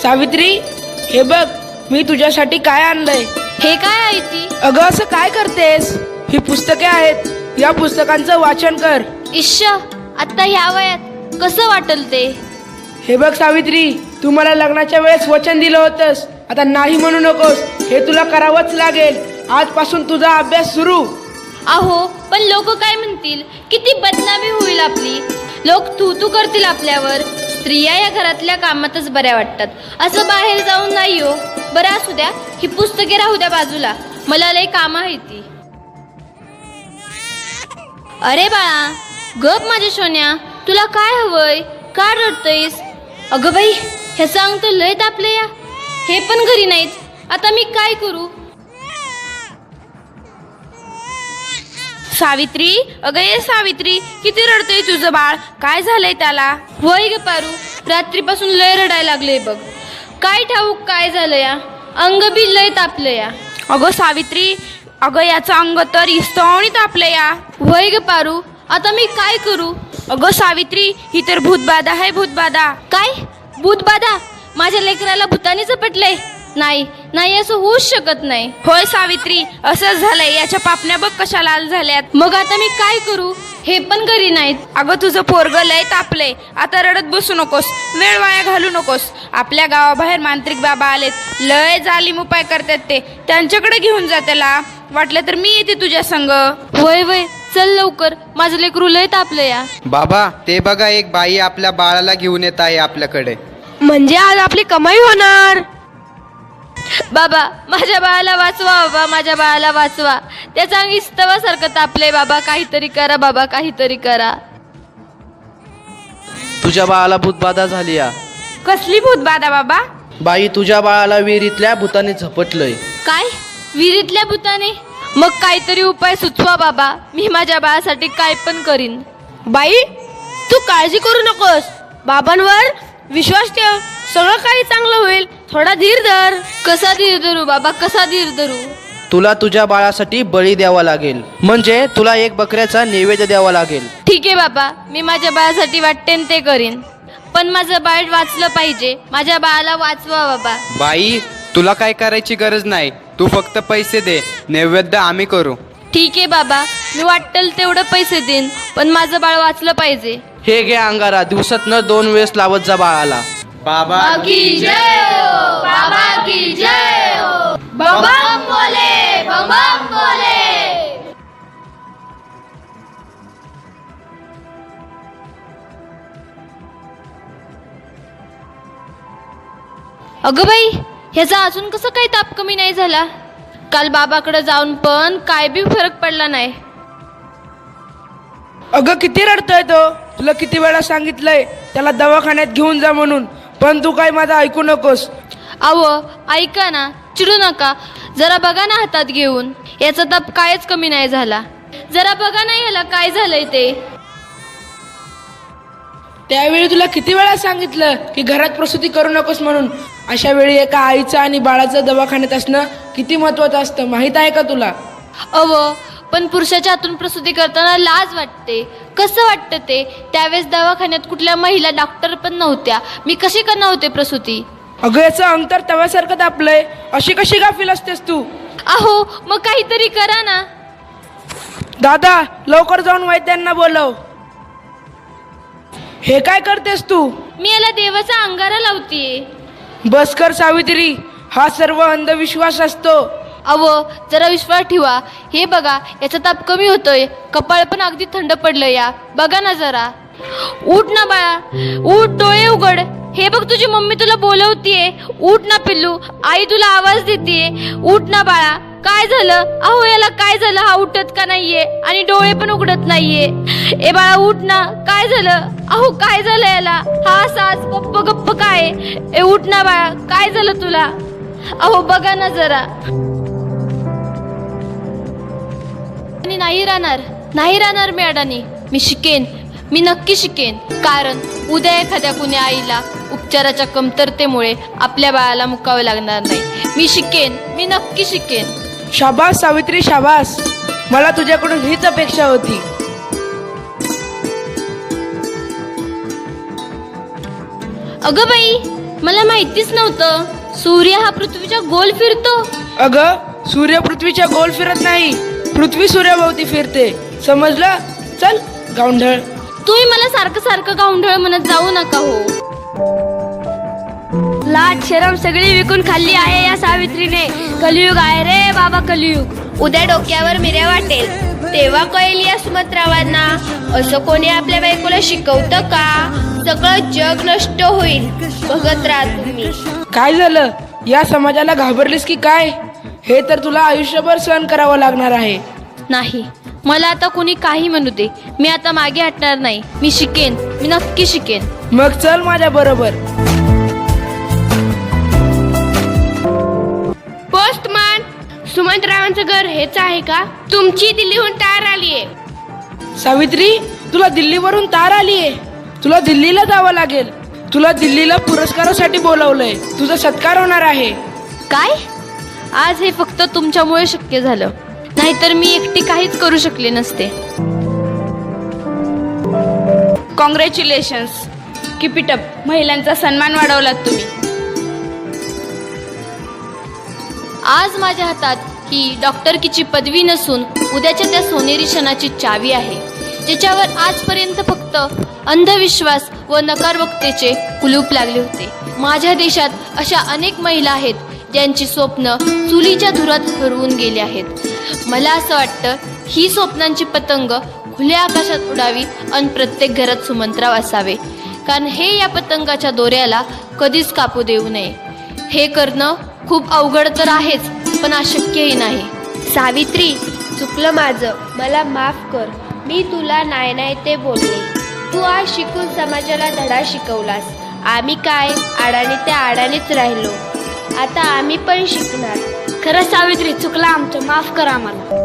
सावित्री, हे बघ मी तुझ्यासाठी काय आणलंय. हे काय आहे ती? अगं असं काय करतेस? ही पुस्तके आहेत, या पुस्तकांचं वाचन कर. इश्श, आता ह्या वयात कसं वाटल ते? हे बघ सावित्री, तू मला लग्नाच्या वेळेस वचन दिलं होतंस, आता नाही म्हणू नकोस. हे तुला करावंच लागेल. आजपासून तुझा अभ्यास सुरू. अहो, पण लोक काय म्हणतील? किती बदनामी होईल आपली. लोक तू करतील आपल्यावर. स्त्रिया या घरातल्या कामातच बऱ्या वाटतात, असं बाहेर जाऊन नाही हो. बरं असू द्या, ही पुस्तके राहू द्या बाजूला, मला लय काम आहे ती. अरे बाळा, गप माझ्या सोन्या, तुला काय हवंय? का रडतयस? अगं बाई, ह्याचं अंग तर लय तापलं या. हे पण घरी नाहीत, आता मी काय करू? सावित्री, अगं ये सावित्री, किती रडतंय तुझं बाळ? काय झालंय त्याला? वय ग पारू, रात्रीपासून लय रडायला लागले बघ. काय ठाऊक काय झालं या, अंग बी लय तापलं या. अगं सावित्री, अगं याचं अंग तर इस्तवणी तापलं या. वय ग पारू, आता मी काय करू? अगं सावित्री, ही तर भूतबाधा आहे, भूतबाधा. काय भूतबाधा? माझ्या लेकराला भूतानी झपटले? नाही नाही, असं होऊच शकत नाही. होय सावित्री, असंच झालंय. याच्या पापण्या बघ कशा लाल झाल्यात. मग आता मी काय करू? हे पण घरी नाहीत. अगं तुझं पोरग लय तापलंय, आता रडत बसू नकोस, वेळ वाया घालू नकोस. आपल्या गावाबाहेर मांत्रिक बाबा आलेत, लय जालीम उपाय करतात ते. त्यांच्याकडे घेऊन जा त्याला. वाटलं तर मी येते तुझ्या संग. वय वय, चल लवकर, माझं लेकरू लय तापलं या. बाबा, ते बघा, एक बाई आपल्या बाळाला घेऊन येत आहे आपल्याकडे. म्हणजे आज आपली कमाई होणार. बाबा, माझ्या बाळाला वाचवा बाबा, माझ्या बाळाला वाचवा. त्याचं अंग इस्तवासारखं तापलंय बाबा, काहीतरी करा बाबा, काहीतरी करा. तुझ्या बाळाला भूतबाधा झाली या. कसली भूतबाधा बाबा? बाई, तुझ्या बाळाला विहिरीतल्या भूताने झपटलंय. काय? विहिरीतल्या भूताने? मग काहीतरी उपाय सुचवा बाबा, मी माझ्या बाळासाठी काय पण करीन. बाई, तू काळजी करू नकोस, बाबांवर विश्वास ठेव, सगळं काही चांगलं होईल. थोडा धीर धर. कसा धीर धरू बाबा, कसा धीर धरू? तुला तुझ्या बाळासाठी बळी द्यावा लागेल, म्हणजे तुला एक बकऱ्याचा नैवेद्य द्यावा लागेल. ठीक आहे बाबा, मी माझ्या बाळासाठी वाटते ते करीन, पण माझं बाळ वाचलं पाहिजे. माझ्या बाळाला वाचवा बाबा. बाई, तुला काय करायची गरज नाही, तू फक्त पैसे दे, नैवेद्य आम्ही करू. ठीक आहे बाबा, मी वाटेल तेवढं पैसे देईन, पण माझं बाळ वाचलं पाहिजे. हे घे अंगारा, दिवसातनं 2 वेळेस लावत जा बाळाला. बाबा की जय हो, बाबा की जय हो. बम बोले, बम बोले. अगं बाई, ह्याचा अजून कसं काही ताप कमी नाही झाला? काल बाबाकडे जाऊन पण काय बी फरक पडला नाही. अगं किती रडतोय तो. तुला किती वेळा सांगितलंय त्याला दवाखान्यात घेऊन जा म्हणून, पण तू काय माझं ऐकू नकोस. अहो ऐका ना, चिडू नका. जरा बघा ना हातात घेऊन, याचा ताप कायच कमी नाही झाला. जरा बघा ना याला काय झालंय ते. त्यावेळी तुला किती वेळा सांगितलं की घरात प्रसूती करू नकोस म्हणून. अशा वेळी एका आईचं आणि बाळाचं दवाखान्यात असणं किती महत्वाचं असतं, माहित आहे का तुला? अहो, पण पुरुषाच्या हातून प्रसूती करताना लाज वाटते. कसं वाटतं ते? त्यावेळेस दवाखान्यात कुठल्या महिला डॉक्टर पण नव्हत्या, मी कशी करणार होते प्रसूती? अगं याचं अंग तर तव्यासारखं तापलंय, अशी कशी गाफील असतेस तू? अहो, मग काहीतरी करा ना. दादा, लवकर जाऊन वैद्यांना बोलव. हे काय करतेस तू? मी याला देवाचा अंगारा लावतीये. बस कर सावित्री, हा सर्व अंधविश्वास असतो. अहो, जरा विश्वास ठेवा. हे बघा, याचा ताप कमी होतोय, कपाळ पण अगदी थंड पडलं या. बघा ना जरा. उठ ना बाळा, उठ, डोळे उघड. हे बघ, तुझी मम्मी तुला बोलवतीये. उठ ना पिल्लू, आई तुला आवाज देतीये. उठ ना बाळा. काय झालं? अहो, याला काय झालं? हा उठत का नाहीये आणि डोळे पण उघडत नाहीये. ए बाळा, उठ ना. काय झालं? अहो, काय झालं याला? हा सास गप्प गप्प काय? ए उठ ना बाळा, काय झालं तुला? अहो बघा ना जरा. नाही राहणार, नाही राहणार मी अडाणी. मी शिकेन, मी नक्की शिकेन. कारण उद्या एखाद्या कुण्या आईला उपचाराच्या कमतरतेमुळे आपल्या बाळाला मुकावं लागणार नाही. मी शिकेन, मी नक्की शिकेन. शाबास सावित्री, शाबास. मला तुझ्याकडून हीच अपेक्षा होती. अगं बाई, मला माहितीच नव्हतं सूर्य हा पृथ्वीच्या गोल फिरतो. अगं सूर्य पृथ्वीच्या गोल फिरत नाही, पृथ्वी सूर्याभोवती फिरते. समजलं? चल गावंढळ. तुम्ही मला सारखं सारखं गावंढळ म्हणत जाऊ नका हो. लाज शरम सगळी विकून खाल्ली आहे या सावित्रीने. कलियुग आहे रे बाबा, कलियुग. उद्या डोक्यावर मिऱ्या वाटेल तेव्हा कळेल या सुमंत्रावांना असं कोणी आपल्या बायकोला शिकवतं का? सगळं जग नष्ट होईल, बघत राहा तुम्ही. काय झालं? या समाजाला घाबरलीस की काय? हे तर तुला आयुष्यभर सहन करावं लागणार आहे. नाही, मला आता कोणी काही म्हणू दे, मी आता मागे हटणार नाही. मी शिकेन, मी नक्की शिकेन. मग चल माझ्या बरोबर. पोस्टमन, सुमंतरावांचं घर हेच आहे का? तुमची दिल्लीहून तार आलीये. सावित्री, तुला दिल्लीवरून तार आलीये. तुला दिल्लीला जावं लागेल. तुला दिल्लीला पुरस्कारासाठी बोलवलंय. तुझा सत्कार होणार आहे. काय? आज हे फक्त तुमच्यामुळे शक्य झालं, नाहीतर मी एकटी काहीच करू शकले नसते. Congratulations, keep it up. महिलांचा सन्मान वाढवलात तुम्ही. आज माझ्या हातात ही डॉक्टरकीची पदवी नसून उद्याच्या त्या सोनेरी क्षणाची चावी आहे, ज्याच्यावर आजपर्यंत फक्त अंधविश्वास व नकारवक्तेचे कुलूप लागले होते. माझ्या देशात अशा अनेक महिला आहेत ज्यांची स्वप्न चुलीच्या धुरात हरवून गेली आहेत. मला असं वाटतं ही स्वप्नांची पतंग खुल्या आकाशात उडावी आणि प्रत्येक घरात सुमंतराव असावे, कारण हे या पतंगाच्या दोऱ्याला कधीच कापू देऊ नये. हे करणं खूप अवघड तर आहेच, पण अशक्यही नाही. सावित्री, चुकलं माझं, मला माफ कर. मी तुला नाही ते बोलले. तू आज शिकून समाजाला धडा शिकवलास. आम्ही काय आडाणी त्या आडाणीच राहिलो. आता आम्ही पण शिकणार. खरं सावित्री, चुकलं आमचं, माफ करा आम्हाला.